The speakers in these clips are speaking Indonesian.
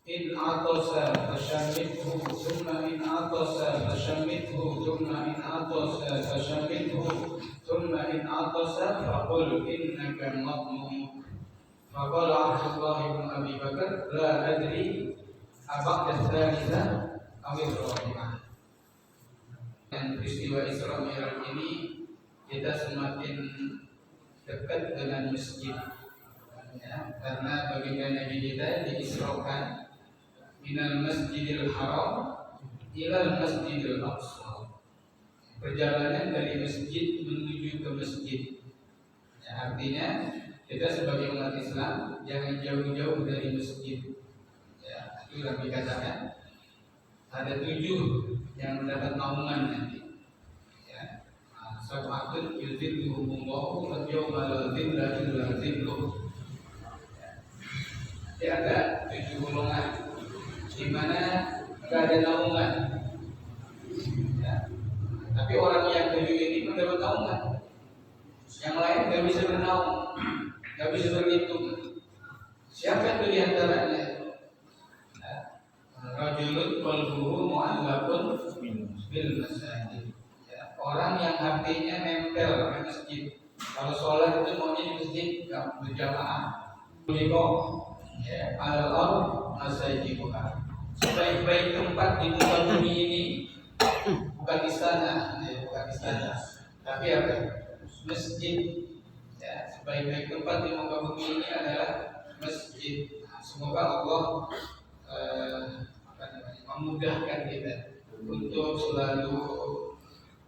إن عطس فشمته ثم إن عطس فشمته ثم إن عطس فشمته ثم إن عطس فقل إنك مضموم. فقال عبد الله بن أبي بكر لا أدري أبعد الثالثة أو الرابعة. Dan peristiwa Isra Mi'raj ini kita semakin dekat dengan masjid, ya, karena baginda Nabi kita diisrokan minal masjidil haram ilal masjidil aqsa, perjalanan dari masjid menuju ke masjid, ya, artinya kita sebagai umat Islam jangan jauh-jauh dari masjid, ya, itu yang dikatakan ada 7 yang mendapat naungan nanti, ya, sab'atun yuzilluhumullahu wa yawma la zilla illa zilluh. Jadi ada 7 golongan di mana tidak ada naungan, ya. Tapi orang yang 7 ini mendapat naungan, yang lain tidak bisa bernaung, tidak bisa berlindung. Siapa itu di antaranya? Rajulun qalbuhu mu'allaqun bil masajid, ya, orang yang hatinya nempel ke masjid. Kalau sholat itu maunya di masjid, enggak berjamaah. Ya, al-ard masajiduha. Sebaik-baik tempat di muka bumi ini bukan istana, ya, bukan istana, tapi apa? Masjid. Ya, sebaik-baik tempat di muka bumi ini adalah masjid. Nah, semoga Allah memudahkan kita untuk selalu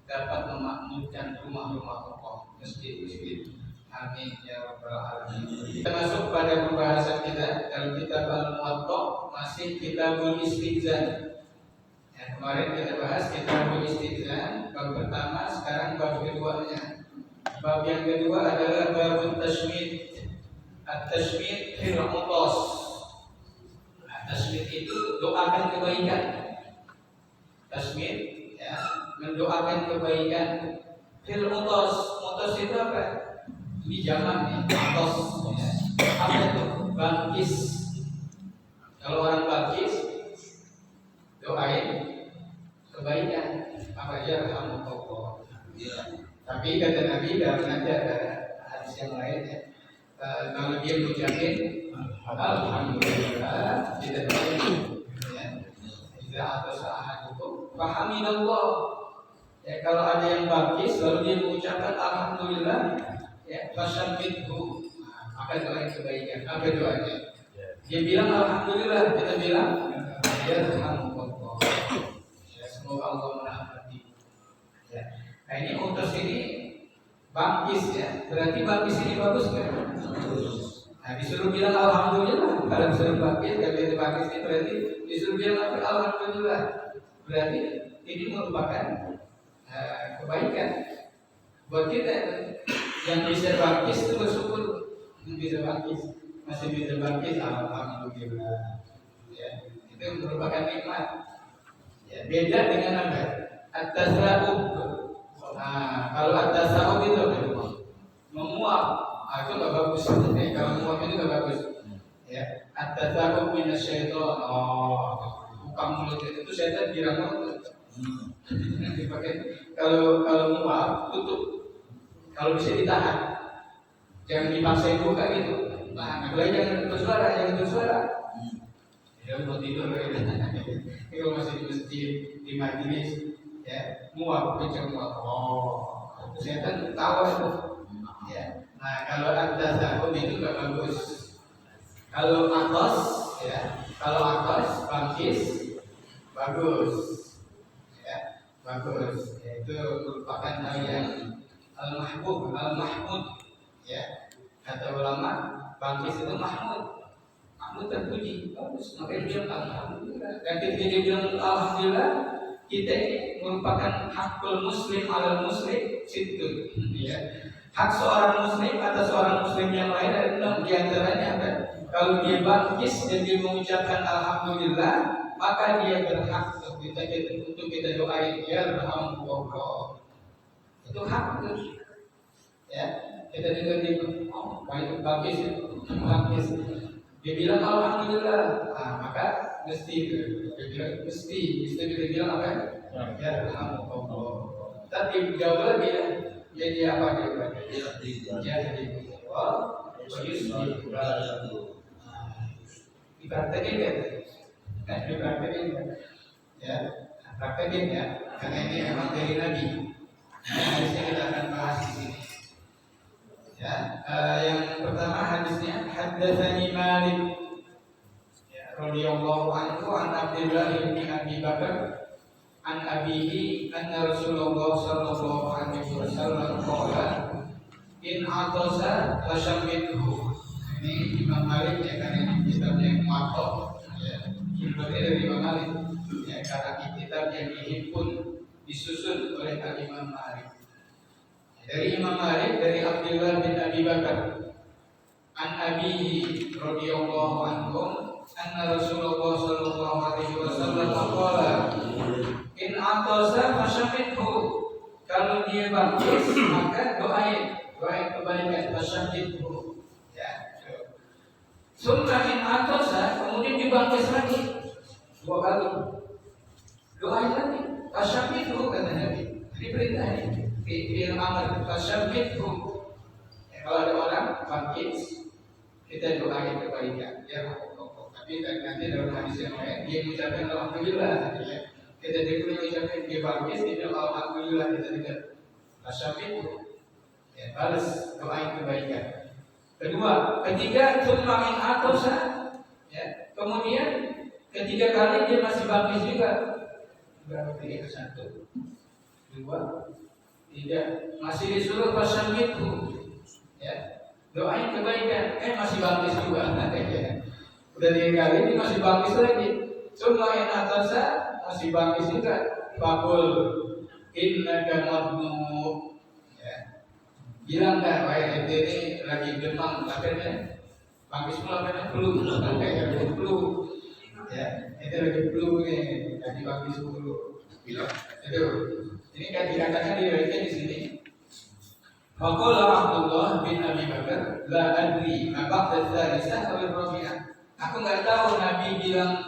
dapat memakmurkan rumah-rumah Allah, masjid-masjid. Amin ya rabbal alamin. Kita masuk pada pembahasan kita dalam kitab Al-Muwatta, masih kitabul istizan. Ya, kemarin kita bahas kitabul istizan bab pertama, sekarang bab keduanya. Bab yang kedua adalah bab tashmid. At-tashmid fil utas. Tasmid itu doakan kebaikan. Tasmid, ya, mendoakan kebaikan. Fil utas, utas itu apa? Ini jamak nih, utas. Ya. Apa itu? Bangkis. Kalau orang bangkis, doain kebaikan. Apa aja alhamdulillah. Ya. Tapi kata Nabi dalam nanti ada hadis yang lain, ya. Kalau dia mengucapkan alhamdulillah, tidak baik, ya. Tidak ada saat itu. Fahamidallah. Ya, kalau ada yang bangkis lalu dia mengucapkan alhamdulillah, ya, fasyamidhu, maka doa kebaikan. Apa doanya? Dia bilang alhamdulillah, kita bilang yarhamukallah. Ya, semoga Allah merahmati. Ya. Nah, ini utus ini bangkis, ya. Berarti bangkis ini bagus kan? Nah, disuruh bilang alhamdulillah. Kalau disuruh bangkis, kalau bangkis ini berarti disuruh bilang alhamdulillah. Berarti ini merupakan kebaikan buat kita. Yang bisa bangkis itu bersyukur. Yang bisa bangkis, masih bisa bangkis, alhamdulillah. Ya, itu merupakan nikmat. Ya, beda dengan apa? At-tasawuf. Nah, kalau at-tasawuf itu memuap, itu nggak bagus. Kalau memuap itu nggak bagus. Ya, at-tasawuf minasyaiton. Buka mulut itu setan dirangkul. Dipakai. Kalau muap tutup. Kalau bisa ditahan, jangan dipaksain buka gitu. Nah, apalagi jangan bersuara. Ya, mau tidur kalau masih di masjid, di majelis, ya, muap, kencang muap. Setan tahu itu. Ya. Nah, kalau at-tasawuf itu nggak bagus. Kalau atas, ya, kalau atas bangkis bagus, ya, bagus. Ya, itu merupakan hal yang al-mahmud, ya. Kata ulama, bangkis itu mahmud terpuji, bagus. Makanya dia bilang alhamdulillah. Dan ketika dia bilang alhamdulillah, kita ini merupakan hakul muslim alal muslim situ, ya. Hak seorang muslim atas seorang muslim yang lain ada 6 diantaranya kan. Kalau dia bangkis dan dia mengucapkan alhamdulillah, maka dia berhak untuk kita doain ya rahmatullah. Itu hak itu. Ya, kita dengar dia baik bangkis. Dia bilang alhamdulillah, maka mesti itu. Mesti kita bilang apa? Ya, alhamdulillah. Tapi jauh lagi ya. Jadi apa dia? Jadi Allah, dipraktekin kan? Nah, dipraktekin kan? Ya, praktekin ya. Karena ini memang dari Nabi. Hadisnya kita akan bahas di sini. Ya, yang pertama hadisnya haddatsani Malik radhiyallahu anhu an Abdullah bin Abi Bakar an abihi anna Rasulullah sallallahu alaihi wasallam qala in atasa fasyammithu. Ini Imam Malik ya, karena ini kitabnya Muwatta ya, sumbernya dari Imam Malik ya, karena kitab yang dihimpun disusun oleh Imam Malik. Dari Imam Malik dari Abdullah bin Abi Bakar an abihi radhiyallahu anhu anna Rasulullah sallallahu alaihi wasallam qala in atasa fasyammithu. Kalau dia bangkit maka doain kebaikan, fasyammithu ya. Summa in atasa, kemudian dibangkit lagi 2 kali, doain lagi, fasyammithu kata Nabi. Ini perintah ini fi'il amr, fasyammithu. Kalau ada orang bangkit kita doain kebaikan ya. Tapi nanti dalam hadis yang lain dia mengucapkan alhamdulillah ya. Kita diberi ucapkan dia bangkit, dia alhamdulillah, kita dengar fasyammithu ya, balas doain kebaikan. Kedua, ketiga summa in atasa ya. Kemudian ketiga kali dia masih bangkit juga. Berarti itu 1, 2, 3, masih disuruh fasyammithu ya, doain kebaikan, masih bangkit juga ya. Udah 3 kali ini masih bangkit lagi. Summa in atasa, masih bangkit juga. Faqul innaka madnu ya. Bilang dah, wahai ente ini lagi demam, katanya bangkit semua, katanya flu, kayak flu ya, ente lagi flu nih, lagi bangkit dulu. Bilang itu, ini kan dikatakan di sini. Faqala Abdullah bin Abi Bakar, la adri abaqta tsalisah aw rabi'ah. Aku nggak tahu Nabi bilang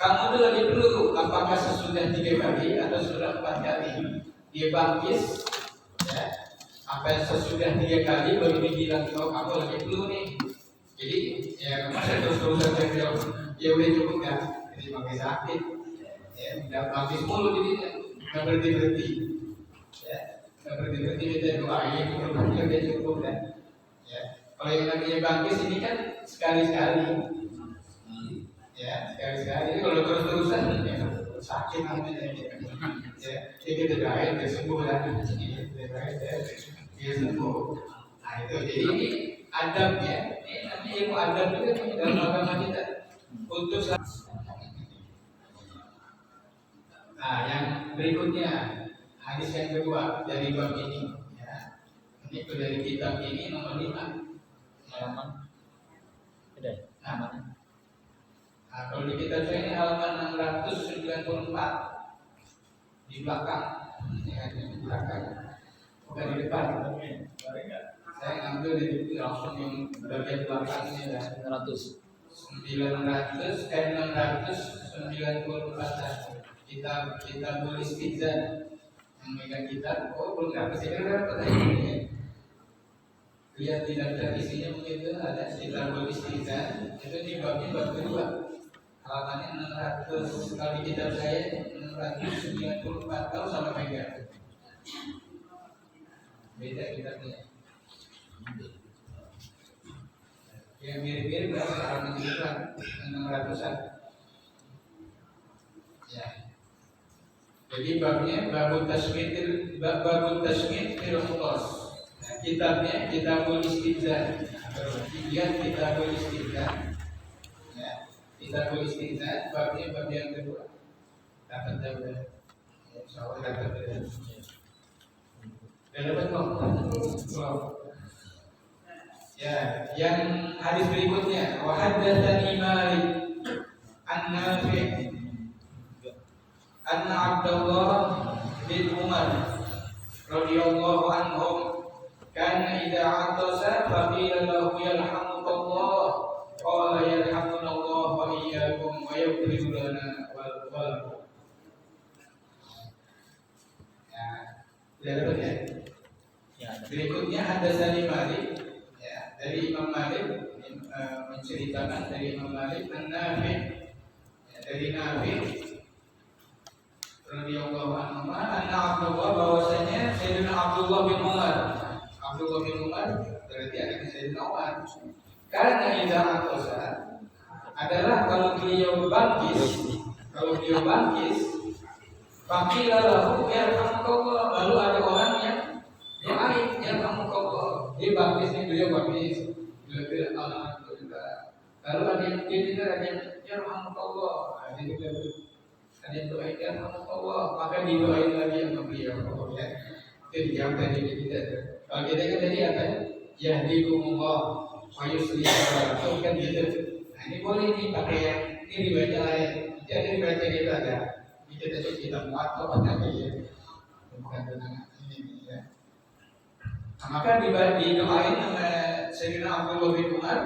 kamu tuh lagi flu, apakah sesudah 3 kali atau sudah 4 kali dia bangkit ya, apa sesudah 3 kali baru dibilang kalau kamu lagi flu nih. Jadi ya masa terus-terusan saya bilang ya udah cukup kan, jadi pakai sakit ya, tidak bangkit mulu jadinya, nggak berhenti ya, nggak berhenti kita doain mudah-mudahan dia cukup kan ya. Kalau yang namanya bangkit ini kan sekali-sekali ya, sekali-sekali. Kalau terus-terusan ya sakit namanya ya, kita doain dia sembuh lah, dia sembuh. Nah itu jadi ini adabnya, ini nanti ilmu adab juga dalam agama kita untuk. Nah yang berikutnya hadis yang kedua dari bab ini ya, ini dari kitab ini nomor 5 halaman. Nah, kalau di kitab saya ini halaman 694 di belakang, ya, di belakang, bukan di depan. Saya ngambil dari langsung yang bagian belakangnya ya, 694 kita tulis pizza yang megang kita. Oh belum dapat sih, dapat ini. Lihat di daftar isinya mungkin itu ada kita tulis pizza. Itu di babnya bab kedua. Halamannya 600, kali kitab saya 694, tahu sama pegang. Beda kitabnya. Yang mirip-mirip lah halaman itu kan 600-an. Ya. Jadi babnya babut tasmid fil khulas. Nah, kitabnya kitabul istizan. Lihat kitabul istizan. Kita tulis kita babnya bab yang kedua. Dapat dapat. Insyaallah dapat. Dapat kok. Ya, yang hadis berikutnya wa haddatsani Malik an-Nafi' anna Abdullah bin Umar radhiyallahu anhum kana idza atasa fa qila lahu yarhamukallah qala yarhamunallah wa iyyakum. iyyakum wa yaghfir lana wal walakum. Ya, ya. Berikutnya hadatsani Malik, ya, dari Imam Malik menceritakan dari Imam Malik An-Nafi, ya, dari Nafi radhiyallahu anhu anna Abdullah bahwasanya Sayyidina Abdullah bin Umar berarti anak Sayyidina Umar karena idza aqsa adalah kalau beliau bangkis faqila lahu yarhamukallah, lalu ada orang yang doain yarhamukallah, dia bangkis nih, beliau bilang alhamdulillah, lalu ada yang yarhamukallah, ada yang doain yarhamukallah, maka didoain lagi sama beliau, ya. Itu yang tadi kita. Kalau kita kan tadi apa? Yahdikumullah wa yuslih balakum, kan gitu. Nah, ini boleh dipakai yang ini dibaca lain. Jadi dibaca gitu aja. Kita muat apa tadi ya? Bukan dengan ini ya. Nah, maka didoain sama Sayyidina Abdullah bin Umar,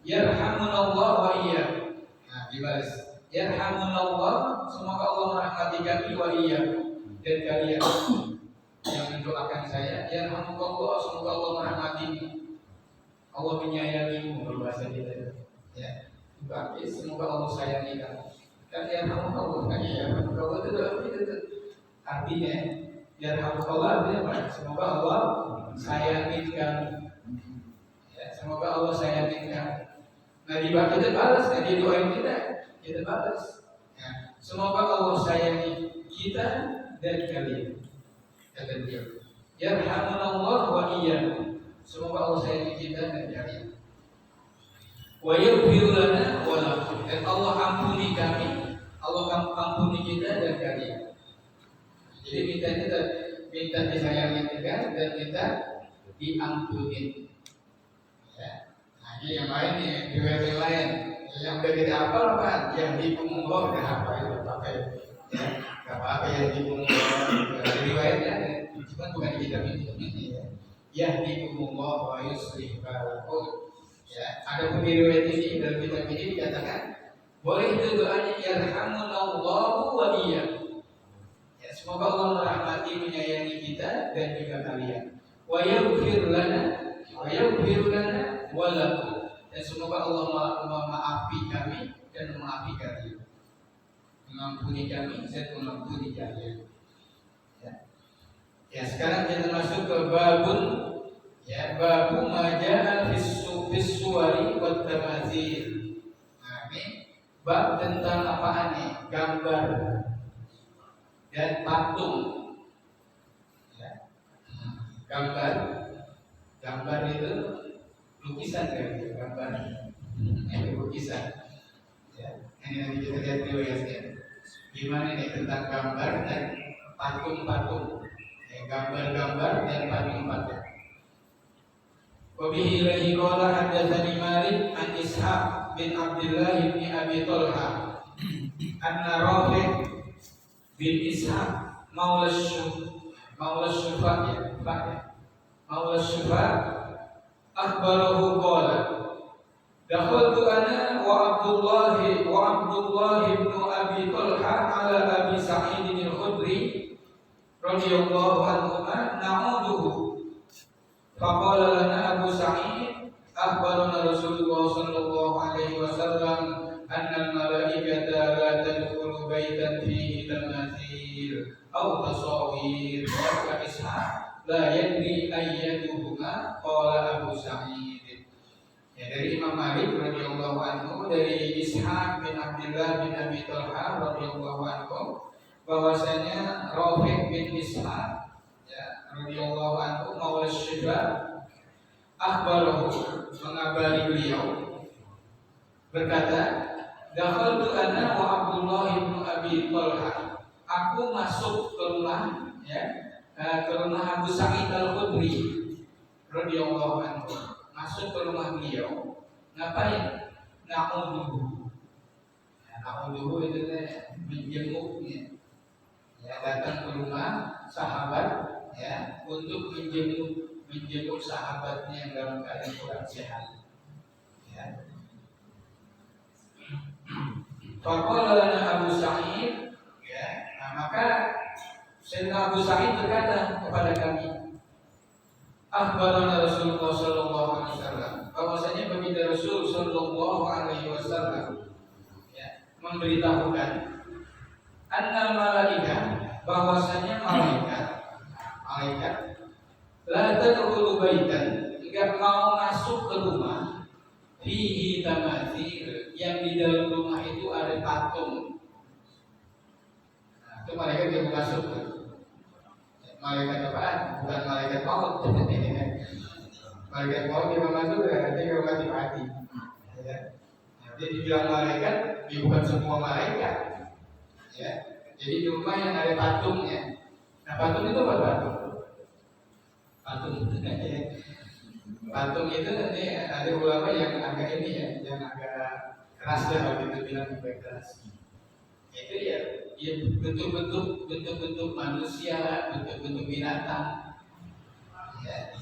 yarhamunallah wa iyyakum. Nah, dibalas. Yarhamunallah, semoga Allah merahmati kami wa iyyakum, dan kalian yang mendoakan saya, yarhamukallah, semoga Allah merahmatimu, Allah menyayangimu, berbahasa kita ya. Tapi semoga Allah sayangi kamu. Kan yarhamukallah, kan yarhamukallah itu artinya yarhamukallah artinya apa? Semoga Allah sayangi kamu. Ya, semoga Allah sayangi kamu. Nah, kita balas, nah di doain kita balas. Ya, semoga Allah sayangi kita dan kalian. Kata dia, yarhamunallah wa iyyakum, semoga Allah sayangi kita dan kalian. Wa yaghfir lana wa lakum, dan Allah ampuni kami, Allah ampuni kita dan kalian. Jadi minta disayangi juga dan minta diampuni. Ya. Nah, ini yang lain nih, riwayat yang lain. Yang udah kita hafal kan, yang dikumumlah udah hafal itu pakai. Ya, gak apa-apa yang dikumumlah. Riwayatnya cuma bukan di kitab ini ya. Yahdikumullah wa yuslih balakum. Ya, ada pun riwayat ini dalam kitab ini dikatakan boleh itu doanya yarhamunallahu wa iyyakum. Ya, semoga Allah merahmati menyayangi kita dan juga kalian. Wa yaghfir lana wa lakum. Dan semoga Allah memaafkan kami dan memaafkan kalian. Mengampuni kami dan mengampuni kalian. Ya, sekarang kita masuk ke babun, ya, babu maja'a fis suwari wat tamazil. Nah, ini bab tentang apaan nih? Gambar dan patung. Ya. Gambar itu lukisan kan? Gambar itu lukisan. Ya. Ini nanti kita lihat riwayatnya. Gimana nih tentang gambar dan patung-patung? Gambar-gambar dan patung-patung. Wabihi ilahi qala haddatsani Malik an Ishaq bin Abdullah bin Abi Talha anna Rafi' bin Ishaq maula Syufa akhbarahu qala dakhaltu ana wa Abdullah bin Abi Talha ala Abi Sa'id al-Khudri radhiyallahu anhu na'uduhu faqala lana Abu Sa'id akhbarana Rasulullah sallallahu alaihi wasallam anna al-malaikata la tadkhulu baitan fihi tamathil aw tasawir wa ishaq la yadri ayyatuhuma qala Abu Sa'id. Ya, dari Imam Malik radhiyallahu anhu, dari Ishaq bin Abdullah bin Abi Talha radhiyallahu anhu, bahwasanya Rafi' bin Ishaq, ya, radhiyallahu anhu maula Syufa akhbarahu, mengabari beliau berkata, dakhaltu ana wa Abdullah bin Abi Talha, aku masuk ke rumah, ya, ke rumah Abu Sa'id al-Khudri radhiyallahu anhu, masuk ke rumah beliau, ngapain? Na'uduhu. Na'uduhu itu menjenguknya. Ya, datang ke rumah sahabat, ya, untuk menjenguk sahabatnya yang dalam keadaan kurang sehat. Ya. Faqala lana Abu Sa'id, ya, nah maka Sayyidina Abu Sa'id berkata kepada kami, akhbarana Rasulullah sallallahu alaihi wasallam, bahwasanya baginda Rasul sallallahu alaihi wasallam ya, memberitahukan anna malaika, bahwasanya malaikat la tadkhulu baitan, enggak mau masuk ke rumah fihi tamathil, yang di dalam rumah itu ada patung. Nah, itu malaikat yang masuk. Malaikat apaan? Bukan malaikat maut. Malaikat maut dia masuk nanti kalau mati. Ya. Jadi dibilang malaikat, bukan semua malaikat. Ya. Jadi di rumah yang ada patungnya. Nah, patung itu apa patung? Patung itu nanti ada ulama yang agak ini ya, yang agak keras lah kalau kita bilang agak keras. Itu ya bentuk-bentuk manusia, bentuk-bentuk binatang. Ya,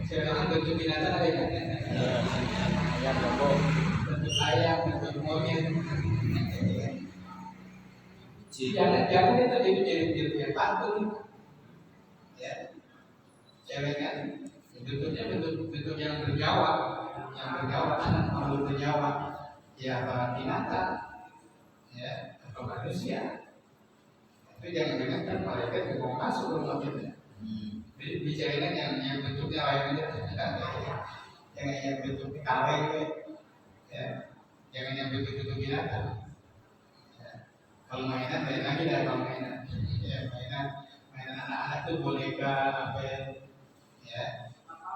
celengan bentuk binatang ada kan? Ayam, lombok, bentuk ayam, bentuk monyet. Jangan itu jadi patung. Ya, celengan bentuknya bentuk yang bernyawa, makhluk bernyawa. Ya, apa binatang, ya, atau manusia. Itu jangan kan malaikat juga mau masuk ke rumah kita. Jadi bicarakan yang bentuknya lain aja, jangan yang bentuk kaleng, ya, jangan yang bentuk binatang. Ya. Kalau mainan lain lagi dah, kalau mainan, ya, mainan anak-anak tuh boneka apa ya.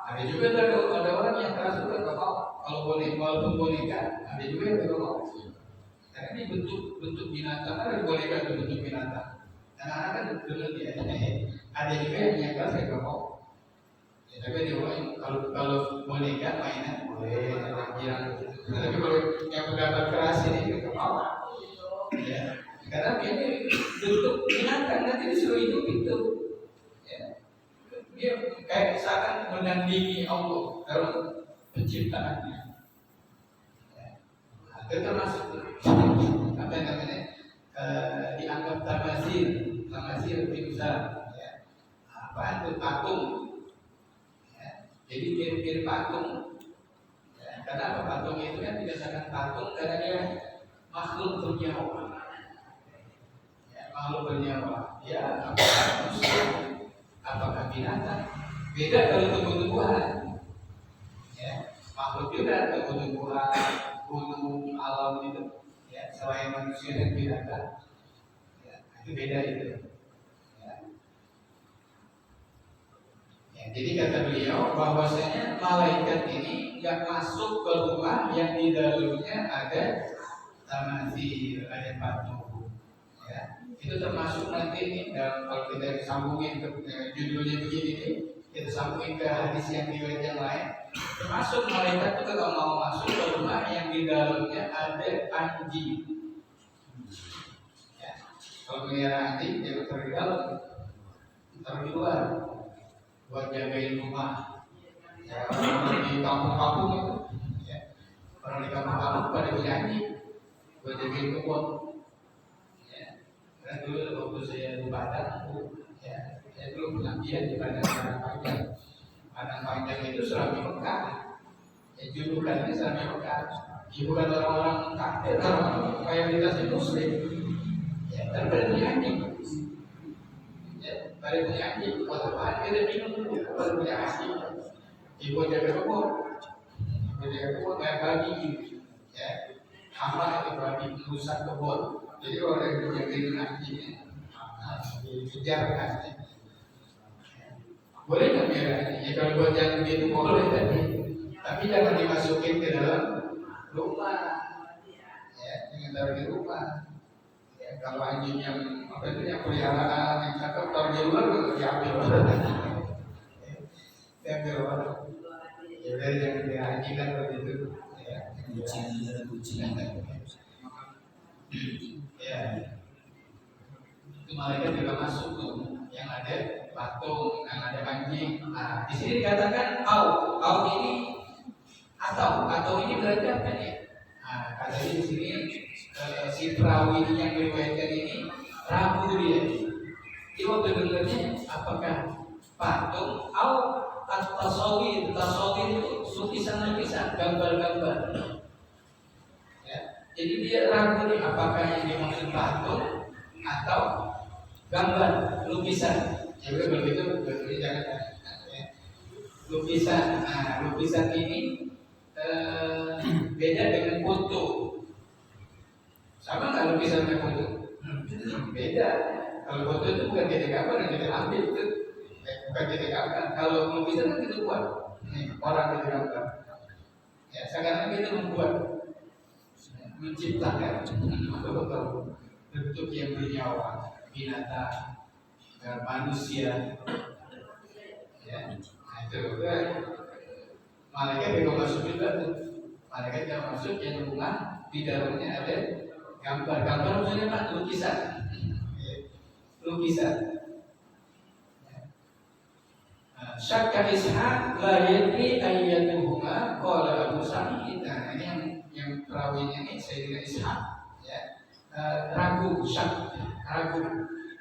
Ada juga ada orang yang keras juga nggak mau. Kalau walaupun boneka, ada juga yang nggak mau. Karena ini bentuk binatang, ada boneka itu bentuk binatang. Anak-anak kan dulu dia, ada juga yang keras yang nggak mau. Ya, tapi dia kalau boneka mainan boleh, yang tapi kalau yang pendapat keras ini nggak mau. Ya, karena ini bentuk binatang, nanti disuruh hidup itu. Ya. Dia kayak misalkan menandingi Allah dalam penciptaannya. Ya. Itu termasuk apa namanya? Dianggap tamazil timsal. Ya. Apa itu patung? Ya. Jadi mirip patung. Ya. Karena apa patung itu kan dikatakan patung karena dia makhluk bernyawa. Ya, makhluk bernyawa. Ya, apakah manusia, apakah binatang? Beda kalau tumbuh-tumbuhan. Ya, makhluk juga tumbuh-tumbuhan, gunung, alam itu. Ya, selain manusia dan binatang. Ya, itu beda itu. Ya. Ya, jadi kata beliau bahwasanya malaikat ini nggak masuk ke rumah yang di dalamnya ada tamazil, ada patung. Ya, itu termasuk nanti nih dalam kalau kita sambungin ke judulnya begini nih, kita sambungin ke hadis yang riwayat yang lain. Termasuk malaikat itu kalau mau masuk ke rumah yang di dalamnya ada anjing. Ya, kalau melihara anjing jangan taruh di dalam, taruh di luar buat jagain rumah. Ya, orang di kampung-kampung itu, ya, orang di kampung-kampung pada punya anjing buat jagain kebun. Karena dulu waktu saya di Padang, ya, saya dulu pernah lihat di Padang Panjang. Padang Panjang itu Serambi Mekah. Ya, julukannya Serambi Mekah. Bukan orang-orang kafir, orang mayoritas Muslim. Ya, tapi pada punya anjing. Ya, pada punya anjing. Buat apaan kita minum dulu? Pada punya anjing. Ibu jaga kebun. Jaga kebun kayak babi. Ya, hama itu babi merusak kebun. Jadi kalau ada yang jagain anjing, dikejar anjing. Boleh nggak biar anjing? Ya kalau buat yang begitu boleh tapi jangan dimasukin ke dalam rumah. Ya, jangan taruh di rumah. Ya, kalau anjing yang apa itu yang peliharaan yang cakep taruh di luar nggak diambil. Diambil orang. Ya udah jangan biar anjing kan begitu. Ya, kucing. Ya, itu malaikat juga masuk tuh, yang ada patung, yang ada anjing. Nah, di sini dikatakan au ini atau ini berarti apa nih? Ada di sini si perawi yang meriwayatkan ini ragu dia. Dia waktu dengarnya apakah patung atau tasawir itu lukisan gambar-gambar. Ya. Jadi dia ragu nih apakah yang dimaksud patung atau gambar lukisan. Jadi begitu jangan ya. Lukisan. Nah, lukisan ini beda dengan foto. Sama nggak lukisan dengan foto? Beda. Kalau foto itu bukan kita gambar yang kita ambil itu, bukan kita gambar. Kalau lukisan kan kita buat. Orang kita gambar. Ya, sekarang kita membuat, menciptakan betul-betul bentuk yang bernyawa, binatang, manusia. Ya, nah itu kan. Malaikat juga masuk juga tuh. Malaikat yang masuk yang rumah di dalamnya ada gambar misalnya pak lukisan. Syakka Ishaq la yadri ayyatuhuma qala Abu Sa'id. Nah ini yang perawinya ini Sayyidina Ishaq ya. Ragu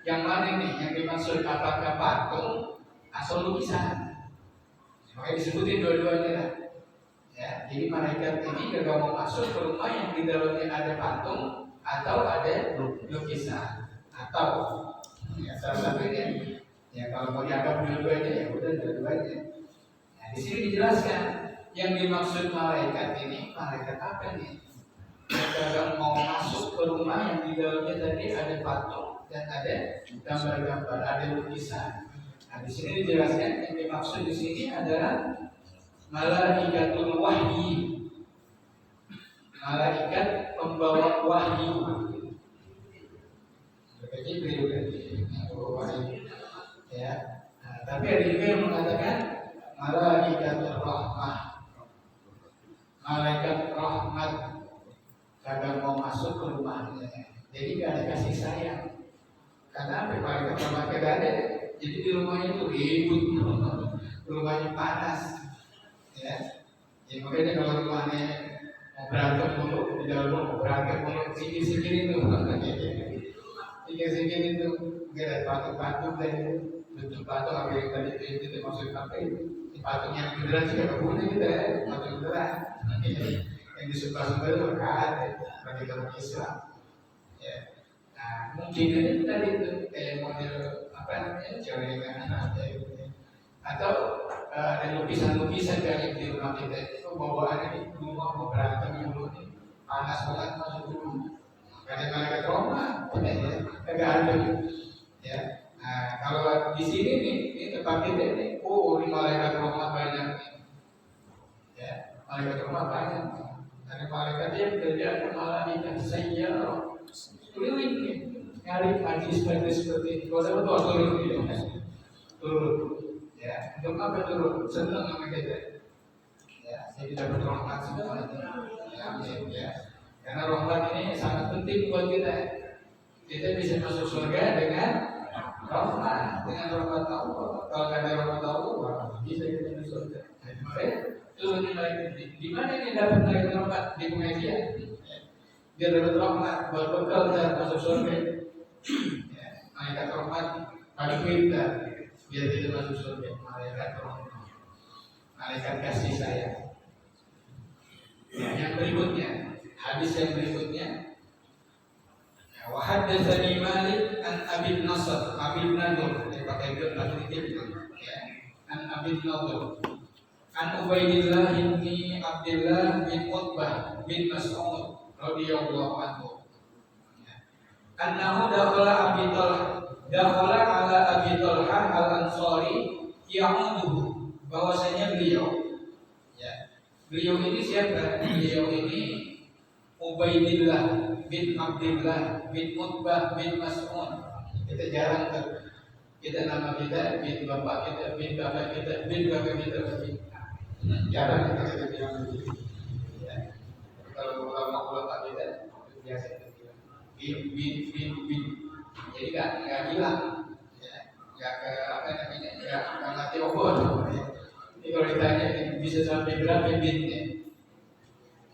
yang mana nih yang dimaksud apakah patung atau lukisan. Makanya disebutin dua-duanya lah. Ya, jadi malaikat ini kalau mau masuk ke rumah yang di dalamnya ada patung atau ada lukisan atau ya salah satunya. Ya kalau mau dianggap dua-duanya ya udah dua-duanya. Nah, di sini dijelaskan yang dimaksud malaikat ini malaikat apa nih? Kalau mau masuk ke rumah yang di dalamnya tadi ada patung dan ada gambar-gambar, ada lukisan. Nah, di sini dijelaskan yang dimaksud di sini adalah malaikatul wahyi, malaikat pembawa wahyu. Jibril pembawa wahyu. Ya, nah, tapi ada juga yang mengatakan malaikatul rahmah, malaikat rahmat kadang mau masuk ke rumahnya. Jadi gak ada kasih sayang. Karena malaikat rahmat gak ada. Jadi di rumahnya itu ribut, rumahnya panas, ya. Ya makanya kalau rumahnya mau berantem mulu, di dalam rumah mau berantem mulu, sikit-sikit itu, sikit-sikit itu, nggak ada patung-patung dan bentuk patung apa yang tadi itu maksud apa itu? Patung yang beneran sih nggak boleh kita ya, patung beneran. Yang disuka-suka itu berkat, bagi orang Islam, ya. Nah mungkin aja tadi itu kayak model apa namanya jaringan atau ada lukisan-lukisan dari di rumah kita itu bawaannya di rumah mau berantem dulu nih panas banget masuk dulu kadang-kadang trauma agak ada ya. Nah kalau di sini nih ini tempat kita nih ini malaikat rumah banyak nih ya malaikat rumah banyak karena malaikat dia bekerja malaikat sayyarah keliling nih nyari hadis seperti itu. Kalau dapat turun gitu, turun, ya. Untuk apa turun? Senang sama kita, ya. Jadi dapat rahmat semua, ya. Karena rahmat ini sangat penting buat kita. Kita bisa masuk surga dengan rahmat, dengan rahmat Allah. Kalau tidak ada rahmat Allah, bisa kita masuk surga. Makanya turun di mana ini dapat rahmat di pengajian? Dia dapat rahmat buat bekal dan masuk surga. Ya, malaikat rahmat bagi kita biar kita masuk surga. Malaikat rahmat, malaikat kasih sayang. Ya, yang berikutnya, hadis yang berikutnya. Wa haddatsani Malik an Abi Nasr, Abi Nadur, dia pakai itu, ya. An Abi Nadur, an Ubaidillah bin Abdullah bin Utbah bin Mas'ud radhiyallahu anhu. Annahu dakhala ala Abi Talha al-Ansari ya'uduhu, bahwasanya beliau ini siapa? Beliau ini Ubaidillah bin Abdullah bin Utbah bin Mas'ud. Kita jarang kita nama kita bin bapak kita bin kakak kita bin kakak kita jarang kita bilang begitu. Ya. Kalau ulama kita biasa bin. Jadi nggak bilang, ya, nggak ke apa namanya, nggak mati obor. Jadi kalau ditanya bisa sampai berapa binnya,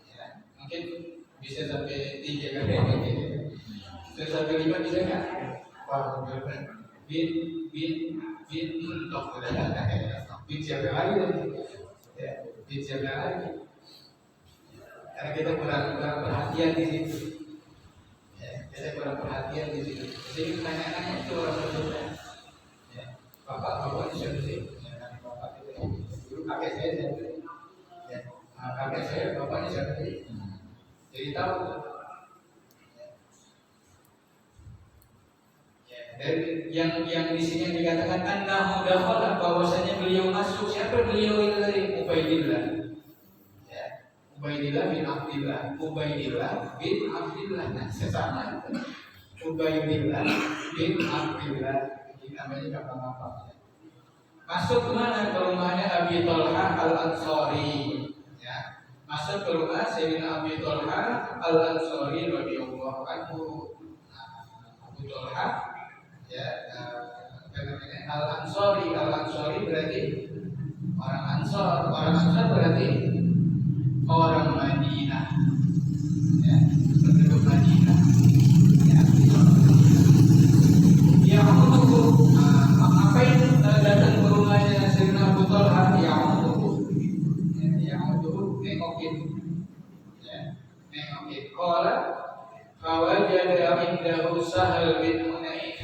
ya, mungkin bisa sampai 3 kali, bisa sampai 5 bisa nggak? Wah, bin mentok udah bin siapa lagi ya, bin siapa lagi? Karena kita kurang perhatian di situ. Ya, kita kurang perhatian di situ. Jadi nanya-nanya itu orang berbeda. Ya, bapak di sini, ya, bapak itu dulu kakek saya ya, kakek saya bapaknya siapa sih? Jadi tahu. Ya, dari yang di sini dikatakan annahu dakhala, bahwasanya beliau masuk. Siapa beliau itu tadi? Ubaidillah. Ubaidillah bin Abdillah, Ubaidillah bin Abdillah, nah sesama Ubaidillah bin Abdillah, ini namanya gampang-gampang. Masuk ke mana? Ke rumahnya Abi Thalhah Al-Ansari, ya. Masuk ke rumah Sayyidina Abi Thalhah Al-Ansari radhiyallahu anhu. Abu Thalhah, ya, Al-Ansari berarti orang Ansor berarti orang Madinah, ya, penduduk Madinah. Ya, apa itu datang ke rumahnya Sayyidina Abu Thalhah? Nengokin, ya, nengokin. Qala fawajada indahu Sahal bin Hunayf.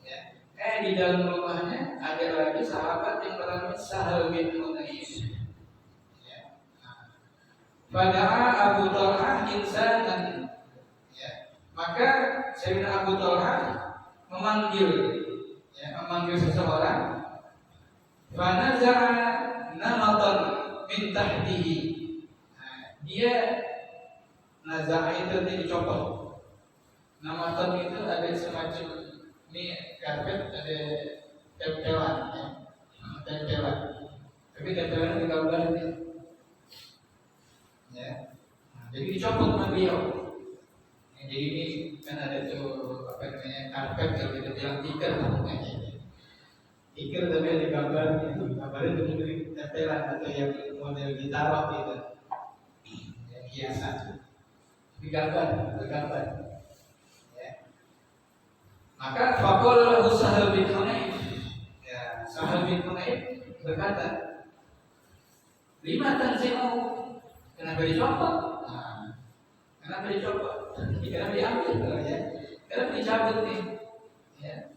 Ya, di dalam rumahnya ada lagi sahabat yang bernama Sahal bin Hunayf. Fada'a Abu Thalhah insanan, ya, maka Sayyidina Abu Thalhah memanggil seseorang. Fanaza'a namatan min tahtihi, dia naza'a itu dicopot. Namatan itu ada semacam ini karpet, ada tempelan, ya, tempelan. Tapi tempelan digambar ini. Ya, jadi dicopot sama beliau. Jadi ini kan ada tuh karpet kalau kita bilang tikar, tikar tapi ada gambar itu, gambarnya itu mungkin tempelan atau yang model gitarok gitu, yang hiasan, digambar. Ya. Maka faqala Sahal bin Hunayf, ya, Sahal bin Hunayf berkata, lima tanzi'u, kenapa dicopot? Kenapa dicopot? Kenapa diambil? Ya. Kenapa dicabut nih? Ya.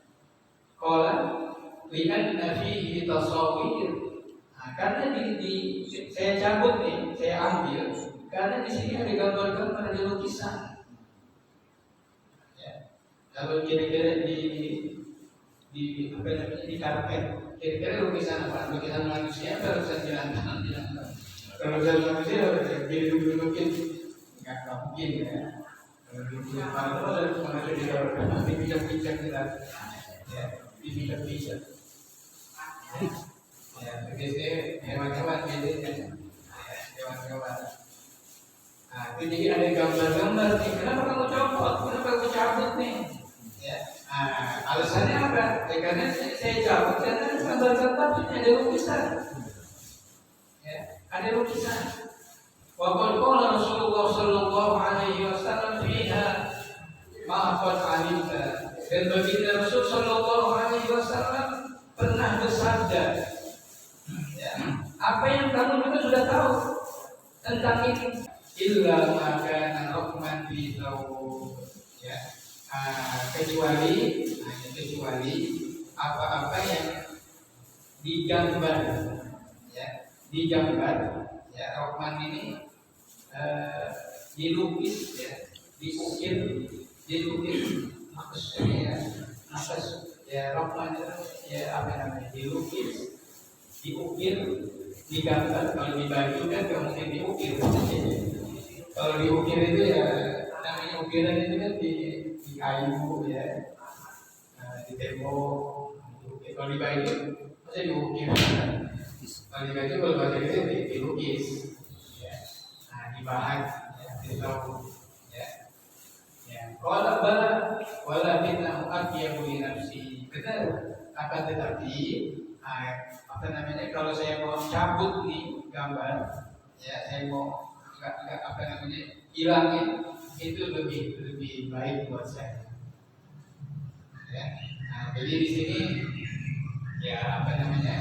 Qala li'anna fihi tasawir. Karena saya cabut nih, saya ambil karena di sini ada gambar-gambar, ada lukisan. Ya. Kalau kira-kira di apa namanya, di karpet, kira-kira lukisan apa? Lukisan manusia atau lukisan binatang? Kalau saya manusia jadi mungkin nggak mungkin, ya. Kalau ada manusia di dalam dipijak-pijak kita, ya, dipijak-pijak. Ya, biasanya hewan-hewan biasanya, hewan-hewan. Nah, itu jadi ada gambar-gambar nih. Kenapa kamu copot? Kenapa kamu cabut nih? Ya, alasannya apa? Ya, karena saya cabut karena gambar-gambar ada lukisan. Ada lukisan. Wa qala Rasulullah sallallahu alaihi wasallam fiha ma qad alimta. Dan baginda Rasul sallallahu alaihi wasallam pernah bersabda, ya, apa yang kamu juga sudah tahu tentang ini. Illa maka rahman fi tawb, ya, kecuali apa-apa yang digambar, ya, Rahman ini dilukis, ya, diukir, maksudnya ya Rahman itu ya apa namanya, dilukis, diukir, digambar. Kalau di baju kan nggak mungkin diukir. Kalau diukir itu ya namanya ukiran itu kan di kayu, ya, di tembok. Kalau di baju masa diukir. Kalau di baju, kalau baju itu dilukis, ya, dibahas, ya, ditaruh, ya. Kalau wala kita akiyahu li nafsi, benar. Akan tetapi apa namanya, kalau saya mau cabut nih gambar, ya, saya mau nggak apa namanya, hilangin itu lebih baik buat saya. Ya. Nah, jadi di sini ya apa namanya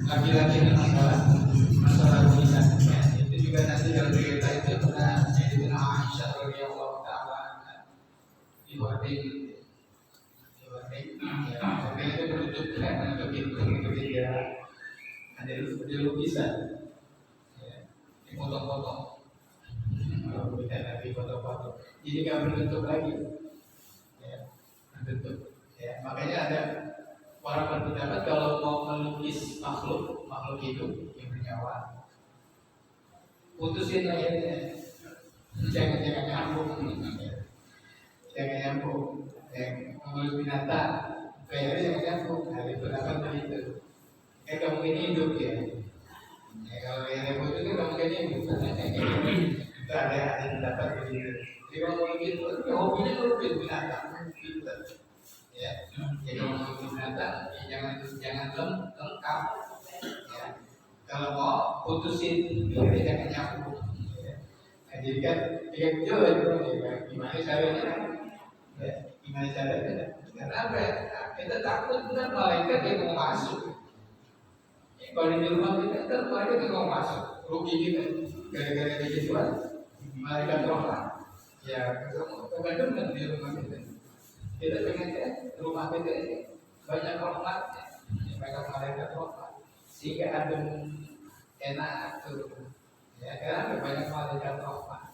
laki-laki ini masalah bisa ya. Itu juga nanti dalam cerita itu pernah Sayyidina Aisyah radhiyallahu taala diwarding ya, tapi itu menutup menutup pintu ketika ada lukisan ya, dipotong-potong kalau kita lagi foto-foto jadi nggak berbentuk lagi ya, berbentuk ya, makanya ada orang berpendapat kalau mau melukis makhluk hidup yang bernyawa putusin layarnya jangan nyambung jangan nyambung yang mengurus binatang kayaknya jangan nyambung hari pendapat begitu kamu ini hidup ya kalau yang itu kan kamu ini hidup itu ada pendapat begitu jadi kalau begitu hobinya melukis binatang gitu ya jadi melukis binatang jangan lengkap ya kalau mau putusin jangan nyambung ya. Nah, jadi kan gimana caranya ya, gimana caranya karena apa ya kita takut kan malaikat yang mau masuk ya, kalau di rumah kita kan malaikat yang mau masuk rugi kita gara-gara begituan malaikat rohlah ya kegantungan di rumah kita pengen rumah kita ini banyak rahmatnya banyak malaikat rohlah sehingga adem enak tuh ya kan banyak malaikat rahmat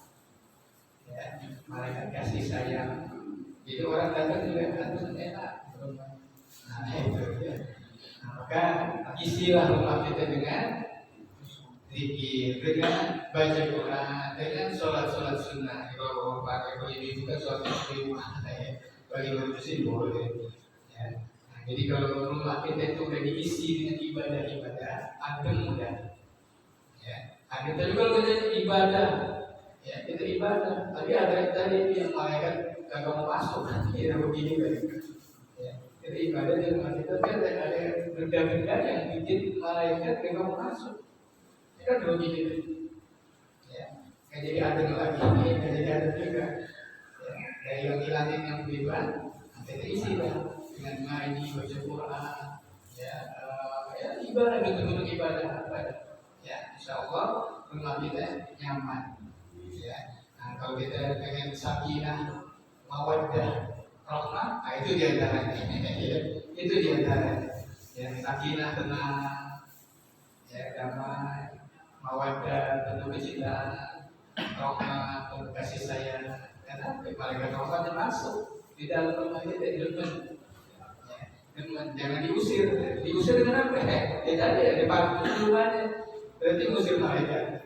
ya malaikat kasih sayang jadi orang datang juga adem enak nah itu ya nah, maka isilah rumah kita dengan zikir dengan baca Quran dengan sholat sunnah kalau pakai ini juga sholat di rumah ya bagi manusia boleh ya. Jadi kalau rumah kita itu udah diisi dengan ibadah-ibadah, adem udah. Ya, kita juga kerja ibadah, ya kita ibadah. Tapi ada tadi yang malaikat gak mau masuk, kita begini kan. Ya, kita ibadah di rumah kita kan ada benda-benda yang bikin malaikat gak mau masuk. Kita begini kan. Ya, jadi adem lagi, jadi adem juga. Ya, dari yang hilangin yang beribadah, kita isi lah. Dengan ngaji baca Quran ya ibadah bentuk-bentuk ibadah ya insyaallah rumah kita nyaman ya nah, kalau kita pengen sakinah mawaddah rahmah itu diantaranya itu diantaranya ya sakinah tenang ya damai mawaddah bentuk kecintaan rahmah bentuk kasih sayang karena malaikat rahmat masuk di dalam rumah kita demen jangan diusir dengan apa ya tadi ada bantu rumahnya berarti usir mereka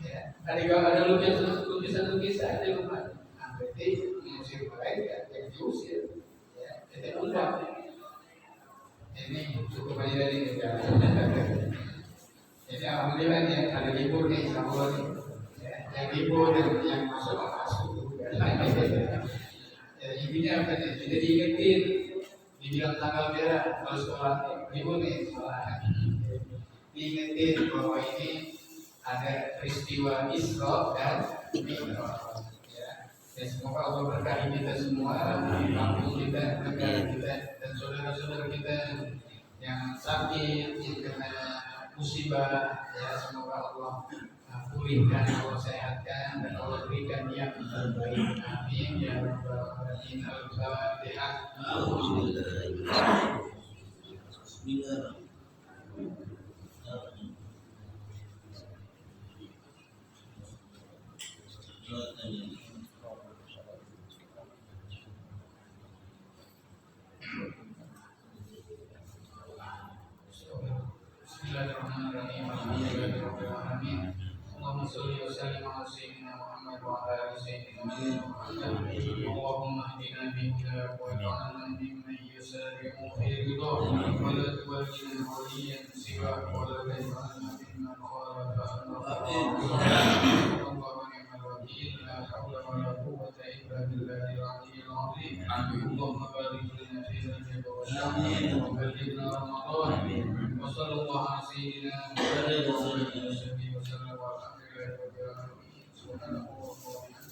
ya ada lukisan di rumah nah, berarti mengusir mereka yang diusir ya jadi undang ini cukup banyak dari kita jadi alhamdulillah ya ada libur nih sama ya yang libur dan yang masuk ya intinya apa nih jadi diingetin dibilang tanggal merah kalau sekolah libur nih sekolah diingetin bahwa ini ada peristiwa Isra dan Mi'raj ya. Dan semoga Allah berkahi kita semua di kampung kita, negara kita dan saudara-saudara kita yang sakit, yang kena musibah ya semoga Allah pulihkan, Allah sehatkan dan Allah berikan yang terbaik. Amin ya rabbal alamin. Al-Fatihah. Bismillah. Bismillahirrahmanirrahim. Alhamdulillahirabbil alamin. Allahumma shalli wa sallim ala sayyidina Muhammad wa ala ali sayyidina Muhammad. Allahumma hdina bihudaka wa ja'alna mimman yusari'u fi ridhaka wa la tuwallina waliyan siwaka wa la taj'alna mimman khalafa amraka. Allahumma ni'mal wakeel, la hawla wa la quwwata illa billahil aliyyil azim. Allahumma barik lana fi rajab wa sya'ban wa ballighna ramadan. Wa sallallahu ala sayyidina Muhammad wa ala alihi wa sahbihi wa sallam. Subhanallah.